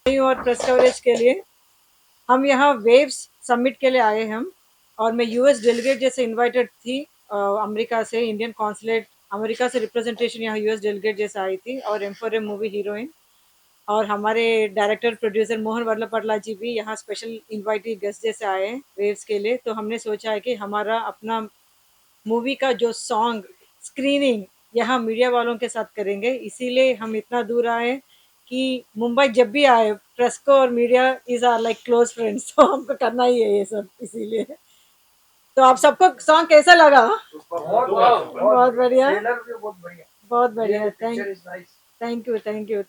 और press coverage के लिए हम यहाँ वेव्स समिट के लिए आए हम। और मैं यूएस डेलीगेट जैसे इनवाइटेड थी अमेरिका से, इंडियन कॉन्सुलेट अमेरिका से रिप्रेजेंटेशन यहाँ यूएस डेलीगेट जैसे आई थी, और एम्फोरम मूवी हीरोइन और हमारे डायरेक्टर प्रोड्यूसर मोहन वल्लभपटला जी भी यहाँ स्पेशल इनवाइटेड गेस्ट जैसे आए हैं वेव्स के लिए। तो हमने सोचा है कि हमारा अपना मूवी का जो सॉन्ग स्क्रीनिंग यहाँ मीडिया वालों के साथ करेंगे, इसीलिए हम इतना दूर आए कि मुंबई जब भी आए प्रेस को और media is are like close friends, तो हमको करना ही है ये सब इसीलिए। तो आप सबको सॉन्ग कैसा लगा? बहुत बढ़िया, बहुत बढ़िया।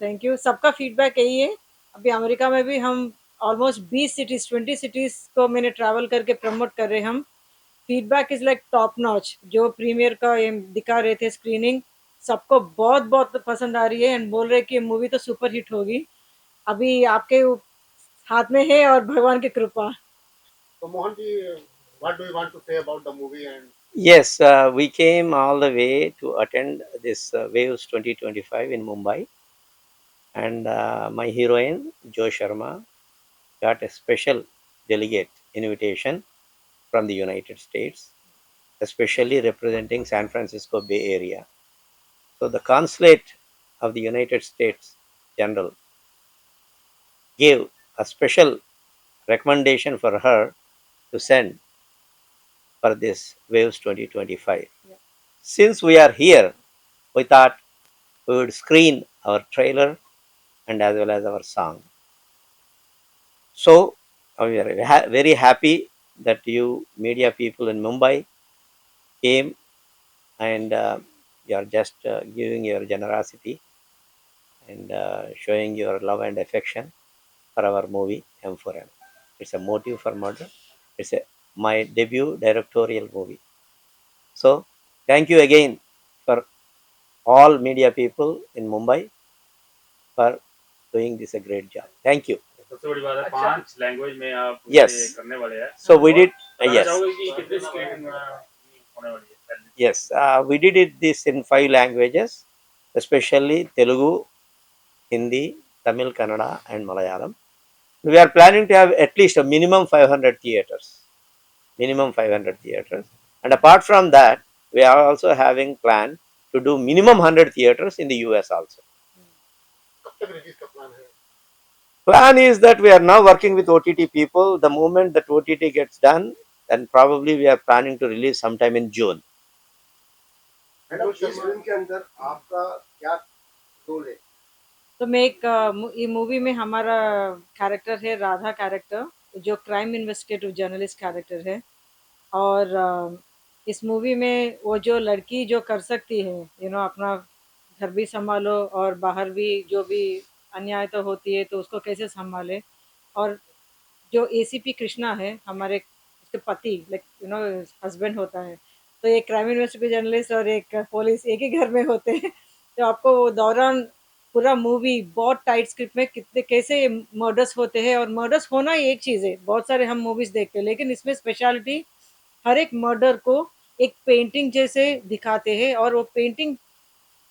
Thank you. सबका फीडबैक यही है। अभी अमेरिका में भी हम ऑलमोस्ट 20 सिटीज 20 सिटीज को मैंने ट्रैवल करके प्रमोट कर रहे हैं हम। Feedback is like top notch. जो प्रीमियर का ये दिखा रहे थे स्क्रीनिंग, सबको बहुत बहुत पसंद आ रही है एंड बोल रहे हैं कि मूवी तो सुपर हिट होगी। अभी आपके हाथ में है और भगवान की कृपा। So Mohan ji, what do you want to say about the movie? And Yes, we came all the way to attend this Waves 2025 in Mumbai, and my heroine Jo Sharma got a special delegate invitation from the United States, especially representing San Francisco Bay Area. So the consulate of the United States General gave a special recommendation for her to send for this Waves 2025. Yeah. Since we are here, we thought we would screen our trailer and as well as our song. So we are very happy that you media people in Mumbai came, and you are just giving your generosity and showing your love and affection for our movie M4M. It's a motive for murder. It's my debut directorial movie. So thank you again for all media people in Mumbai for doing this a great job. Thank you. सबसे बड़ी बात है 5 language में आप Yes. ये करने वाले हैं। So we did. बताना Yes. चाहोगे कि कितनी स्क्रीनिंग होने वाली है पहले? Yes. We did it this in 5 languages, especially Telugu, Hindi, Tamil, Kannada, and Malayalam. We are planning to have at least a minimum 500 theaters. Minimum 500 theaters. And apart from that, we are also having plan to do minimum 100 theaters in the US also. कब तक release का plan है? Plan is that we are now working with OTT people. The moment that OTT gets done, then probably we are planning to release sometime in June. Madam इस film के अंदर आपका क्या role है? तो मैं एक ये मूवी में हमारा कैरेक्टर है राधा कैरेक्टर, जो क्राइम इन्वेस्टिगेटिव जर्नलिस्ट कैरेक्टर है। और इस मूवी में वो जो लड़की जो कर सकती है अपना घर भी संभालो और बाहर भी जो भी अन्याय तो होती है तो उसको कैसे संभाले। और जो एसीपी कृष्णा है हमारे उसके पति, लाइक हस्बैंड होता है, तो एक क्राइम इन्वेस्टिगेटिव जर्नलिस्ट और एक पुलिस एक ही घर में होते हैं। तो आपको वो दौरान पूरा मूवी बहुत टाइट स्क्रिप्ट में कितने कैसे मर्डर्स होते हैं, और मर्डर्स होना ही एक चीज़ है, बहुत सारे हम मूवीज देखते हैं, लेकिन इसमें स्पेशलिटी हर एक मर्डर को एक पेंटिंग जैसे दिखाते हैं। और वो पेंटिंग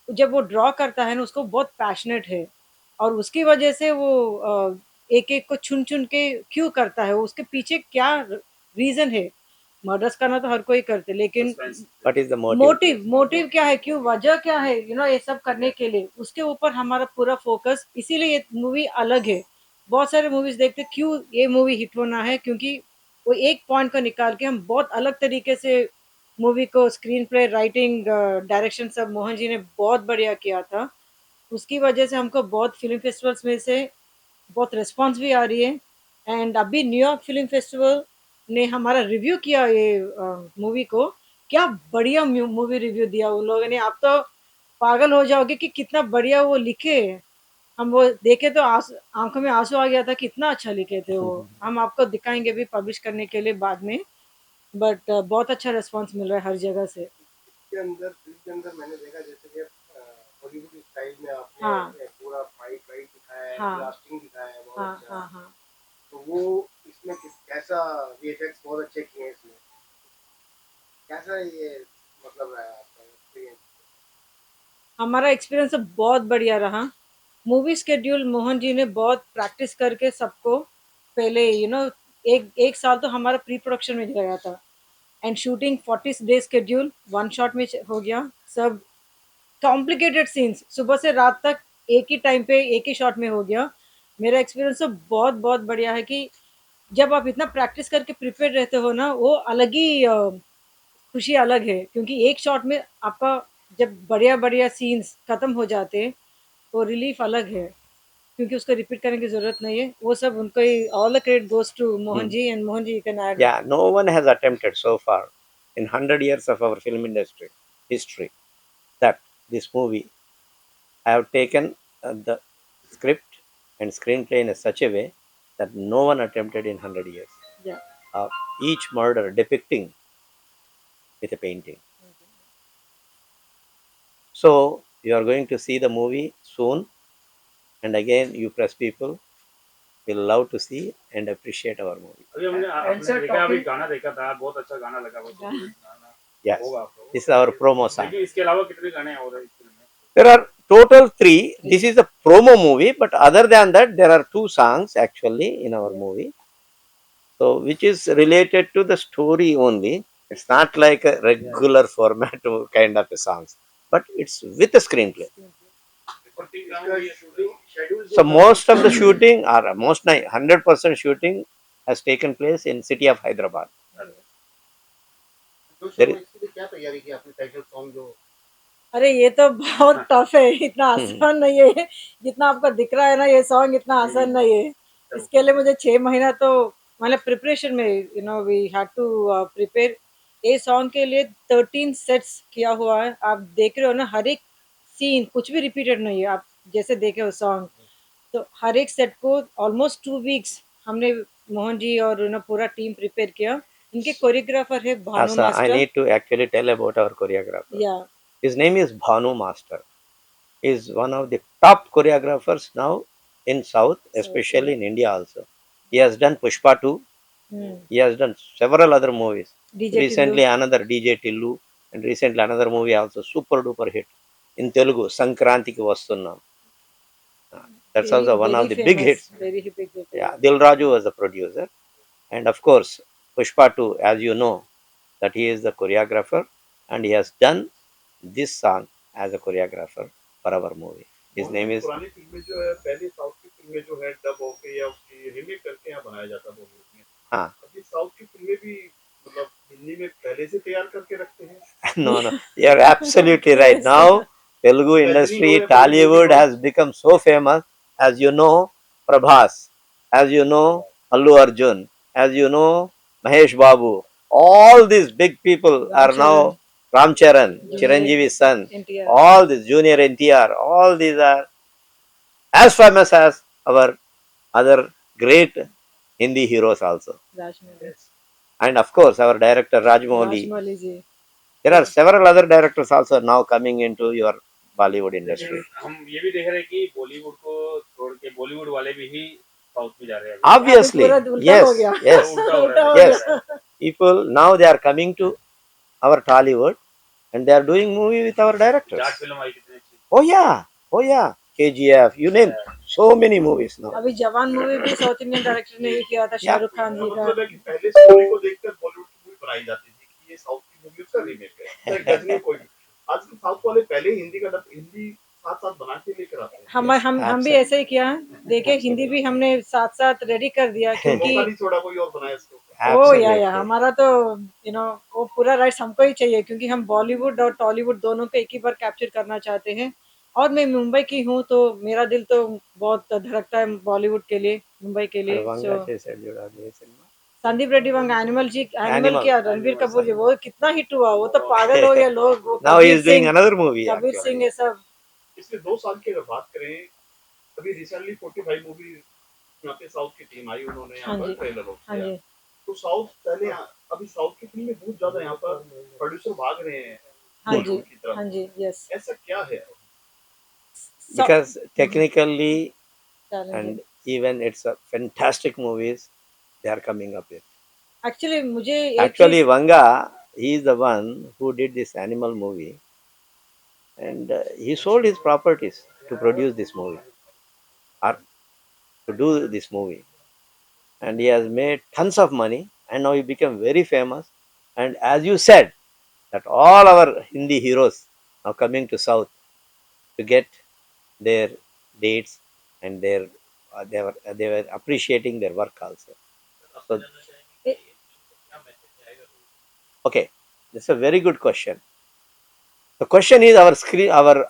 जब वो ड्रॉ करता है ना, उसको बहुत पैशनेट है, और उसकी वजह से वो एक एक को चुन चुन के क्यों करता है, उसके पीछे क्या रीजन है। मर्डर्स करना तो हर कोई करते, लेकिन What is the motive? Motive क्या है, क्यों, वजह क्या है, ये सब करने के लिए, उसके ऊपर हमारा पूरा फोकस। इसीलिए ये मूवी अलग है। बहुत सारे मूवीज देखते क्यों ये मूवी हिट होना है, क्योंकि वो एक पॉइंट को निकाल के हम बहुत अलग तरीके से मूवी को स्क्रीन प्ले, राइटिंग, डायरेक्शन सब मोहन जी ने बहुत बढ़िया किया था। उसकी वजह से हमको बहुत फिल्म फेस्टिवल्स में से बहुत रिस्पांस भी आ रही है। एंड अभी न्यूयॉर्क फिल्म फेस्टिवल ने हमारा रिव्यू किया ये मूवी को, क्या बढ़िया मूवी रिव्यू दिया उन लोगों ने। आप तो पागल हो जाओगे कि कितना बढ़िया वो लिखे। हम वो देखे तो आंखों में आंसू आ गया था, कितना अच्छा लिखे थे वो। हम आपको दिखाएंगे भी पब्लिश करने के लिए बाद में, बट बहुत अच्छा रिस्पांस मिल रहा है हर जगह से। इसके अंदर फिल्म के अंदर मैंने देखा जैसे कि हॉलीवुड स्टाइल में आपने हाँ पूरा फाइट दिखाया है, हाँ ब्लास्टिंग दिखाया है बहुत हाँ अच्छा। हाँ हाँ। तो वो इसमें कैसा वीएफएक्स बहुत अच्छे किए हैं इसमें, कैसा ये मतलब रहा आपका एक्सपीरियंस? हमारा एक्सपीरियंस तो बहुत बढ़िया रहा। मूवी स्केड्यूल मोहन जी ने बहुत प्रैक्टिस करके सबको पहले एक साल तो हमारा प्री प्रोडक्शन में गया था, and shooting 40 day schedule one shot में हो गया सब। कॉम्प्लिकेटेड सीन्स सुबह से रात तक एक ही टाइम पे एक ही शॉट में हो गया। मेरा एक्सपीरियंस तो बहुत बहुत बढ़िया है कि जब आप इतना प्रैक्टिस करके प्रिपेयर रहते हो ना, वो अलग ही खुशी अलग है, क्योंकि एक शॉट में आपका जब बढ़िया बढ़िया सीन्स खत्म हो जाते हैं, वो रिलीफ अलग है, क्योंकि उसको रिपीट करने की जरूरत नहीं है। वो सब उनको ही all the credit goes to Mohan ji, and Mohan ji you can add. Yeah, no one has attempted so far in 100 years of our film industry history that this movie I have taken the script and screenplay in such a way that no one attempted in 100 years. Yeah. Each murder depicting with a painting. So you are going to see the movie soon, and again, you press people will love to see and appreciate our movie. अभी हमने आपने देखा, अभी गाना देखा था, बहुत अच्छा गाना लगा वो तो गाना Yes, होगा आपको। this is our promo song. लेकिन इसके अलावा कितने गाने और हैं इस फिल्म में? There are total 3. This is a promo movie, but other than that, there are 2 songs actually in our movie. So, which is related to the story only. It's not like a regular format kind of a songs, but it's with a screenplay. इसका shooting schedule So, most of the shooting, or most 100% shooting, has taken place in city of Hyderabad. इसके लिए क्या तैयारी की आपने title song जो? अरे ये तो बहुत टफ है, इतना आसान नहीं है जितना आपको दिख रहा है ना। ये सॉन्ग इतना आसान नहीं है। इसके लिए मुझे 6 महीना तो मतलब प्रिपरेशन में वी हैड टू प्रिपेयर। ये सॉन्ग के लिए 13 सेट्स किया हुआ है। आप देख रहे हो ना, हर एक सीन कुछ भी रिपीटेड नहीं है। आप जैसे देखे हो सॉन्ग, तो हर एक सेट को ऑलमोस्ट 2 वीक्स हमने मोहन जी और पूरा टीम प्रिपेयर किया। इनके कोरियोग्राफर है Bhanu Asa, I master. need to actually tell about our choreographer. या His name is Bhanu Master. He is one of the top choreographers now in South, especially in India also. He has done Pushpa 2. He has done several other movies. DJ Recently another DJ Tillu, and recently another movie also super duper hit in Telugu, Sankranti ki Vastunnam. That's also one of the big hits. Very big hit. Yeah, Dil Raju was the producer, and of course Pushpa 2, as you know, that he is the choreographer, and he has done this song as a choreographer for our movie. His name is पुरानी फिल्में जो है, पहले south की फिल्में जो है dub होके या उसकी रीमेक करके यहाँ बनाया जाता बॉलीवुड में। हाँ। अभी साउथ की फिल्में भी मतलब हिंदी में पहले से तैयार करके रखते हैं। No, you are absolutely right. Now Telugu industry, Tollywood has become so famous. As you know, Prabhas, as you know, Allu Arjun, as you know, Mahesh Babu. All these big people are now Ram Charan, Chiranjeevi's son. NTR. All these Junior NTR, all these are as famous as our other great Hindi heroes also. Rajmouli. And of course, our director Rajmouli. Rajmouli ji. There are several other directors also now coming into your Bollywood industry. हम ये भी देख रहे हैं कि बॉलीवुड को छोड़ के बॉलीवुड वाले भी साउथ में जा रहे हैं। Obviously, पूरा उल्टा yes, हो गया। yes, उल्टा हो उल्टा रहा हो है। yes. People now they are coming to our Tollywood and they are doing movie with our directors. Jaat film आई कितनी अच्छी। Oh yeah, KGF, you name so many movies now. अभी जवान मूवी भी साउथ इंडियन डायरेक्टर ने ही किया था, शाहरुख खान जी का। मतलब है कि पहले स्टोरी को देखकर बॉलीवुड की मूवी बनाई जाती थी कि ये साउथ की मूवी उसका रीमेक है, चाहे गजनी कोई भी। आजकल साउथ वाले पहले हिंदी का डब हिंदी साथ साथ बना के लेकर आते हैं। हम भी ऐसे ही किया है। देखिए हिंदी भी हमने साथ साथ रेडी कर दिया, क्योंकि मौका नहीं छोड़ा कोई और बनाया इसको। ओ या हमारा तो वो पूरा राइट्स हमको ही चाहिए, क्योंकि हम बॉलीवुड और टॉलीवुड दोनों को एक ही बार कैप्चर करना चाहते हैं। और मैं मुंबई की हूँ, तो मेरा दिल तो बहुत धड़कता है बॉलीवुड के लिए, मुंबई के लिए। संदीप रेड्डी वंगा, एनिमल किया रणबीर कपूर जी, वो कितना हिट हुआ, वो तो पागल हो गया लोग। वो Now he is doing another movie. Kabir Singh, ये सब। इसलिए 2 साल की अगर बात करें, अभी रिसेंटली 45 मूवी यहाँ पे साउथ की टीम आई, उन्होंने यहाँ पर ट्रेलर हो हाँ जी। तो साउथ पहले अभी साउथ की फिल्में बहुत ज्यादा यहाँ पर प्रोड्यूसर भाग रहे हैं हाँ जी, बॉलीवुड की तरफ। हाँ जी, यस। ऐसा क्या है? Because technically Talented. and even it's a fantastic movies they are coming up with. Actually मुझे एक Actually, चीज- Vanga, he is the one who did this animal movie, and he sold his properties to produce this movie. or to do this movie. And he has made tons of money, and now he became very famous. And as you said, that all our Hindi heroes are coming to South to get their dates, and they were appreciating their work also. So okay, that's a very good question. The question is our screen, our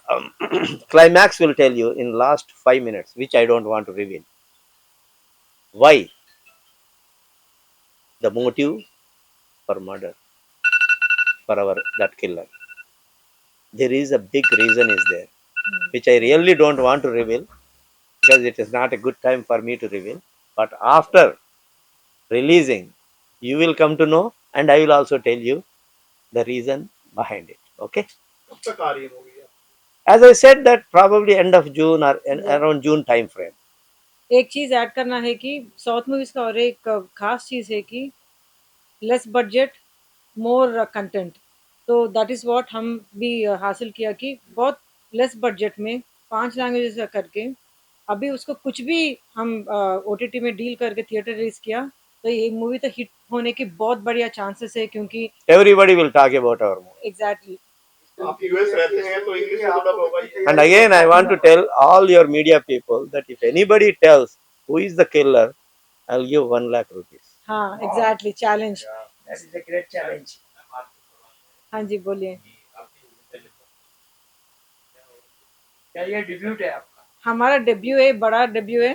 climax will tell you in last 5 minutes, which I don't want to reveal. Why? The motive for murder, for our that killer. There is a big reason is there, which I really don't want to reveal because it is not a good time for me to reveal. But after releasing, you will come to know, and I will also tell you the reason behind it. Okay. कब तक आ रही है movie? As I said, that probably end of June or around June time frame. एक चीज add करना है कि south movies का और एक खास चीज है कि लेस बजट मोर कंटेंट, तो दैट इज व्हाट हम भी हासिल किया कि बहुत लेस बजट में 5 लैंग्वेजेस का करके अभी उसको कुछ भी हम ओटीटी में डील करके थिएटर रिलीज किया, तो ये मूवी तो हिट होने की बहुत बढ़िया चांसेस है क्योंकि Everybody will talk about our movie. Exactly आप यूएस रहते हैं तो इंग्लिश में डब होगा ही। And again, I want to tell all your media people that if anybody tells who is the killer, I'll give 1 lakh rupees. हाँ exactly challenge. That is a great challenge. हाँ जी बोलिए। क्या ये debut है आपका? हमारा debut है, बड़ा डेब्यू है।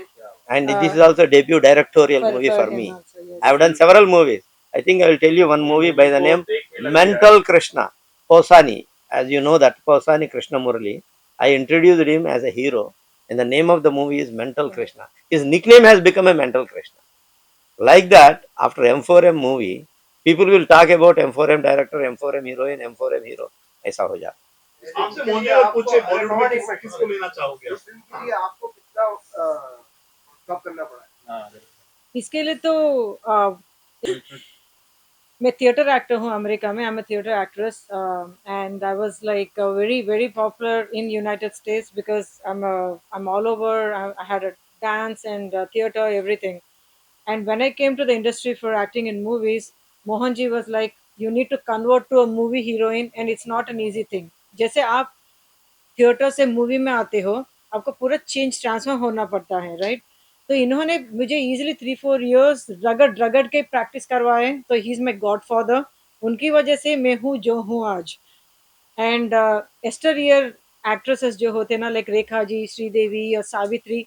And this is also debut directorial movie for me. I have done several movies. I think I will tell you one movie by the name Mental Krishna, Posani. As you know that Posani Krishna Murali, I introduced him as a hero, and the name of the movie is Mental Krishna. His nickname has become a Mental Krishna. Like that, after M4M movie, people will talk about M4M director, M4M heroine, M4M hero. ऐसा हो जाता। आपसे मोदी अगर पूछे बॉलीवुड में किसको लेना चाहोगे? इस फिल्म के लिए आपको कितना टॉप करना पड़ा? इसके लिए तो मैं थिएटर एक्टर हूँ अमेरिका में। I am a theatre actress and I was like very very popular in United states because I am all over. I had a dance and theater everything, and when I came to the industry for acting in movies, Mohanji was like, you need to convert to a movie heroine and it's not an easy thing. जैसे आप theatre से movie में आते हो, आपको पूरा change transfer होना पड़ता है, राइट? तो इन्होंने मुझे इजीली 3-4 इयर्स रगड़ रगड़ के प्रैक्टिस करवाए, तो he is my God father. उनकी वजह से मैं हूँ जो हूँ आज। एंड एक्सटीरियर एक्ट्रेसेस जो होते हैं ना, लाइक रेखा जी, श्रीदेवी और सावित्री,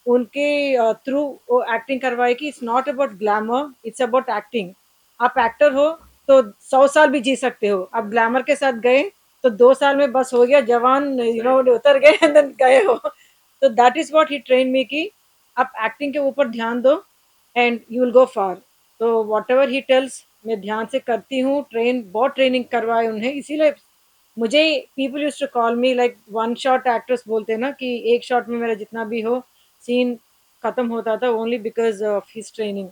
उनके थ्रू वो एक्टिंग करवाए कि it's not about glamour, it's about acting. आप एक्टर हो तो 100 साल भी जी सकते हो, आप ग्लैमर के साथ गए तो 2 साल में बस हो गया जवान, उतर गए एंड देन गए हो। तो that is what he train me कि आप एक्टिंग के ऊपर ध्यान दो and you will go far. तो वॉट एवर ही टेल्स मैं ध्यान से करती हूँ। बहुत ट्रेनिंग करवाए उन्हें, इसीलिए मुझे people used to call me like one shot actress, बोलते हैं ना कि एक शॉट में मेरा जितना भी हो सीन खत्म होता था, only because of his training.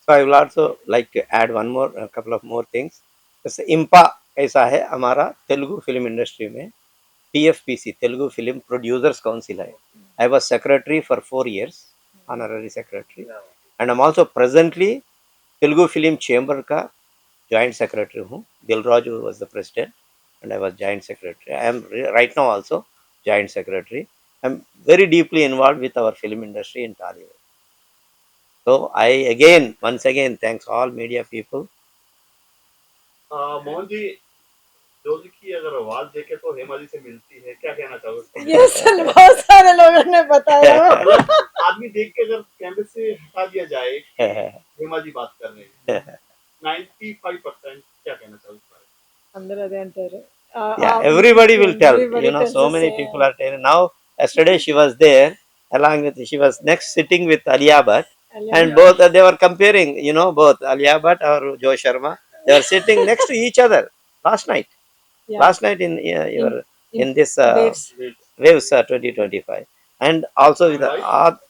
So I will also like to add a couple of more things. जैसे IMPA ऐसा है हमारा तेलुगु फिल्म इंडस्ट्री में, TFPC Telugu film producers council है। I was secretary for 4 years, honorary secretary, and I'm also presently Telugu film chamber का joint secretary हूँ। Dil Raju was the president and I was joint secretary. I am right now also joint secretary. I'm very deeply involved with our film industry in Tollywood. So I once again thanks all media people. Mohan ji, Joji की अगर आवाज देखे तो हेमा जी से मिलती है, क्या कहना चाहोगे? यस, बहुत सारे लोगों ने बताया। आदमी देख के अगर कैमरे से हटा दिया जाए हेमा जी बात कर रहे हैं, 95% क्या कहना चाहोगे? अंदर अदे अंतर Yeah, everybody will tell. So many people are telling. Now, yesterday she was there, she was next sitting with Alia Bhatt, and both they were comparing, both Alia Bhatt or Joe Sharma. They were sitting next to each other last night. Yeah. Last night in this Waves 2025, and also with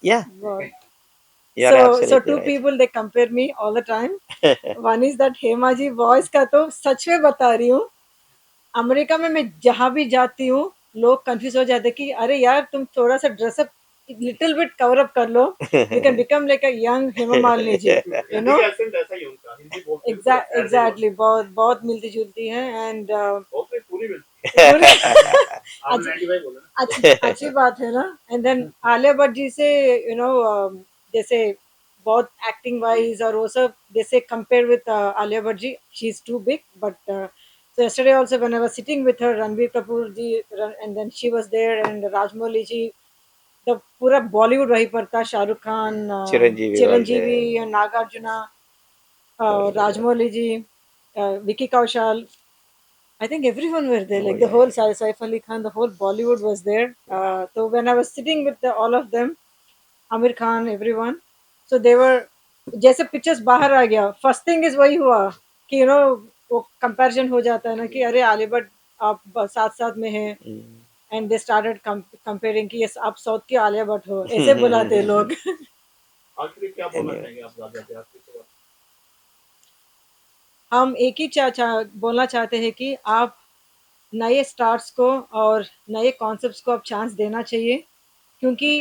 yeah. You are absolutely so two right. people they compare me all the time. One is that Hema ji voice का तो सच में बता रही हूँ, America में मैं जहाँ भी जाती हूँ लोग कंफ्यूज हो जाते कि अरे यार तुम थोड़ा सा dress up little bit cover up कर लो, you can become like a young Hema Malini ji, you Hindi know. का एसेंट ऐसा ही उनका, हिंदी बोलते हैं तो ऐसे ही बोलते एग्जैक्टली, बहुत बहुत मिलती जुलती है। एंड हैं। बहुत ही पूरी मिलती है। आप अच्छी 95 बोले ना। अच्छी बात है ना। एंड देन आलिया भट्ट जी से यू नो जैसे बहुत एक्टिंग वाइज और वो सब, जैसे compare with Alia Bhatt ji, she is too big, but so yesterday also when I was sitting with her, Ranbir Kapoor ji, and then she was there, and Rajmouli ji, the पूरा बॉलीवुड वहीं पर था, Shahrukh Khan, Chiranjeevi was Chiranjeevi, there. Nagarjuna, Everybody was there. Rajmouli ji, Vicky Kaushal. I think everyone were there, Oh, like the yeah, whole yeah. Saif Ali Khan, the whole Bollywood was there. So when I was sitting with all of them, Amir Khan, everyone, so they were, जैसे pictures बाहर आ गया, first thing is वही हुआ कि वो comparison हो जाता है ना कि अरे आलिया भट्ट आप साथ साथ में हैं, एंड दे स्टार्टेड कंपेयरिंग कि यस आप साउथ की आलिया भट्ट हो, ऐसे बुलाते हैं लोग। आखिरी क्या बोलना Anyway. चाहेंगे आप राजा के आखिरी सवाल? हम एक ही बोलना चाहते हैं कि आप नए स्टार्स को और नए कॉन्सेप्ट्स को आप चांस देना चाहिए, क्योंकि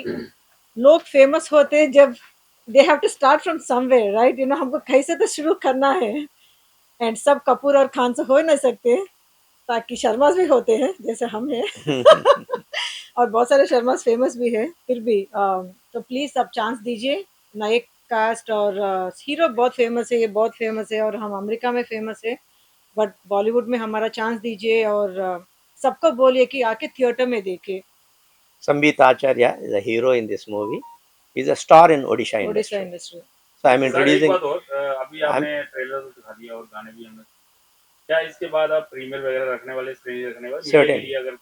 लोग फेमस होते हैं जब they have to start from somewhere, right, you know, हमको कहीं से तो शुरू करना है। एंड सब कपूर और खान से हो ही नहीं सकते, ताकि शर्मास भी होते हैं जैसे हम हैं और बहुत सारे शर्मास फेमस भी है, फिर भी तो प्लीज़ आप चांस दीजिए नए कास्ट। और हीरो बहुत फेमस है, ये बहुत फेमस है, और हम अमेरिका में फेमस है, बट बॉलीवुड में हमारा चांस दीजिए। और सबको बोलिए कि आके थिएटर में देखे। Sambit Acharya is a hero in this movie. He's a star in Odisha Odisha industry. Industry. So I'm sir एक introducing. बात और, अभी I'm आपने ट्रेलर तो दिखा दिया और गाने भी हमने, क्या इसके बाद आप प्रीमियर वगैरह रखने वाले, स्क्रीनिंग रखने वाले मीडिया के certain. लिए, अगर